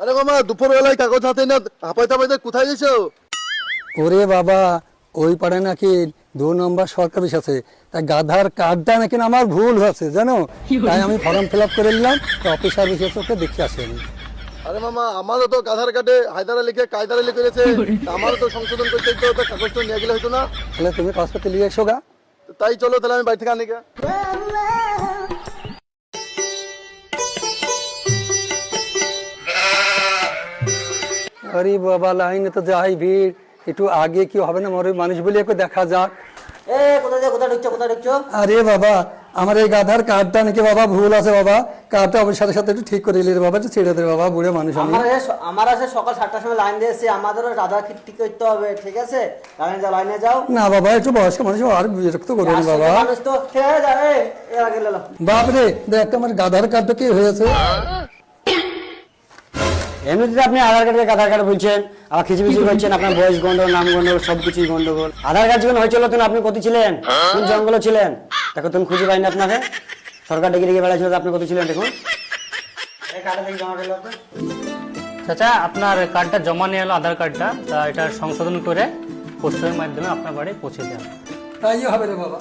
আরে মামা দুপুর বেলায় কাগজ হাতে না হাঁপাইতে হাঁপাইতে কোথায় গেছো? ওরে বাবা, ওই পাড়ে নাকি 2 নম্বর সরকার অফিস আছে, তাই গাধার কার্ডটা নাকি আমার ভুল হয়েছে জানো, তাই আমি ফর্ম ফিল আপ করে নিলাম। অফিসার এসে ওকে দেখে আসেনি। আরে মামা আমারও তো আধার কার্ডে হায়দারা লিখে কায়দারা লিখে গেছে, আমারও তো সংশোধন করতে তো কাগজটা নিয়ে গেলে হতো না? তাহলে তুমি কাজ করতে নিয়ে এসো গা। তাই চলো তাহলে আমি বাড়ি থেকে আনি গা। আরে বাবা, লাইনে তো যাই ভিড়, একটু আগে কি হবে না, মরে মানুষ বলে একটু দেখা যাক। কোথায় ঢুকছো? আরে বাবা, আমার এই গাধার কার্ডটা নাকি বাবা ভুল আছে বাবা, কার্ডটা অফিসের সাথে সাথে একটু ঠিক করে নিলে বাবা, একটু ছেড়ে দে বাবা, বুড়ে মানুষ আমি। আমার আছে সকাল 7টার সময় লাইন দিয়েছি, আমাদেরও আধার ঠিক করতে হবে, ঠিক আছে? লাইনে যাও। না বাবা, একটু বয়স্ক মানুষ আর বিরক্ত করবেন বাবা। মানুষ তো ঠিক আছে যাবে, এর আগে লেলো। বাপরে দেখ, আমার গাধার কার্ডটা কি হয়েছে। এমনিতে আপনি আধার কার্ডের আধার কার্ড বলছেন, আবার খিচিবিচি করছেন, আপনার বয়স গন্ডগোল, নাম গন্ডগোল, সবকিছুই গন্ডগোল। আধার কার্ড যখন হয়েছিল তখন আপনি কত ছিলেন, কোন জঙ্গলে ছিলেন? দেখো তুমি খুঁজে পাইনি আপনাকে, সরকার ডেকে ডেকে বেড়াচ্ছিল, আপনি কত ছিলেন দেখুন। চাচা, আপনার কার্ডটা জমা নিয়ে এলো, আধার কার্ডটা, তা এটা সংশোধন করে পোস্টের মাধ্যমে আপনার বাড়ি পৌঁছে দেওয়া। তাই হবে রে বাবা।